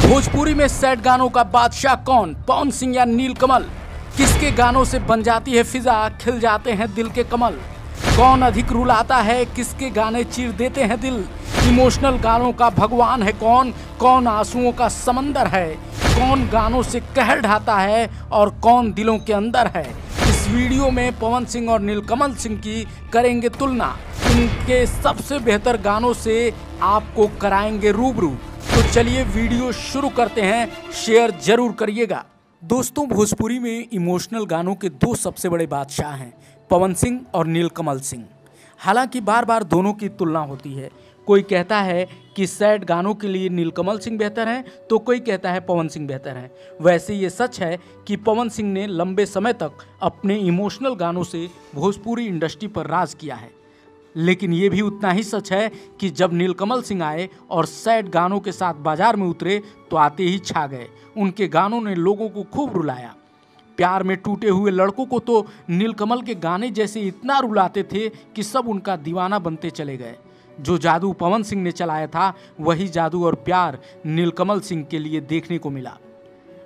भोजपुरी में सैड गानों का बादशाह कौन, पवन सिंह या नीलकमल? किसके गानों से बन जाती है फिजा, खिल जाते हैं दिल के कमल? कौन अधिक रुलाता है, किसके गाने चीर देते हैं दिल? इमोशनल गानों का भगवान है कौन? कौन आंसुओं का समंदर है? कौन गानों से कहर ढाता है और कौन दिलों के अंदर है? इस वीडियो में पवन सिंह और नीलकमल सिंह की करेंगे तुलना। इनके सबसे बेहतर गानों से आपको कराएंगे रूबरू। तो चलिए वीडियो शुरू करते हैं, शेयर जरूर करिएगा। दोस्तों, भोजपुरी में इमोशनल गानों के दो सबसे बड़े बादशाह हैं, पवन सिंह और नीलकमल सिंह। हालांकि बार बार दोनों की तुलना होती है। कोई कहता है कि सैड गानों के लिए नीलकमल सिंह बेहतर हैं, तो कोई कहता है पवन सिंह बेहतर हैं। वैसे ये सच है कि पवन सिंह ने लंबे समय तक अपने इमोशनल गानों से भोजपुरी इंडस्ट्री पर राज किया है, लेकिन ये भी उतना ही सच है कि जब नीलकमल सिंह आए और सैड गानों के साथ बाजार में उतरे तो आते ही छा गए। उनके गानों ने लोगों को खूब रुलाया। प्यार में टूटे हुए लड़कों को तो नीलकमल के गाने जैसे इतना रुलाते थे कि सब उनका दीवाना बनते चले गए। जो जादू पवन सिंह ने चलाया था, वही जादू और प्यार नीलकमल सिंह के लिए देखने को मिला।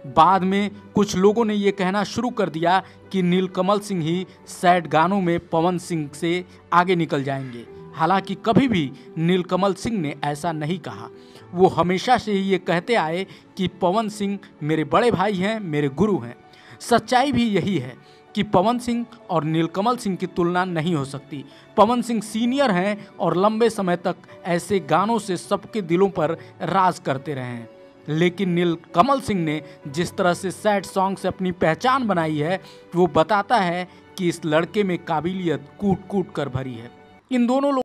बाद में कुछ लोगों ने ये कहना शुरू कर दिया कि नीलकमल सिंह ही सैड गानों में पवन सिंह से आगे निकल जाएंगे। हालांकि कभी भी नीलकमल सिंह ने ऐसा नहीं कहा। वो हमेशा से ही ये कहते आए कि पवन सिंह मेरे बड़े भाई हैं, मेरे गुरु हैं। सच्चाई भी यही है कि पवन सिंह और नीलकमल सिंह की तुलना नहीं हो सकती। पवन सिंह सीनियर हैं और लंबे समय तक ऐसे गानों से सबके दिलों पर राज करते रहे हैं। लेकिन नीलकमल सिंह ने जिस तरह से सैड सॉन्ग से अपनी पहचान बनाई है, वो बताता है कि इस लड़के में काबिलियत कूट कूट कर भरी है। इन दोनों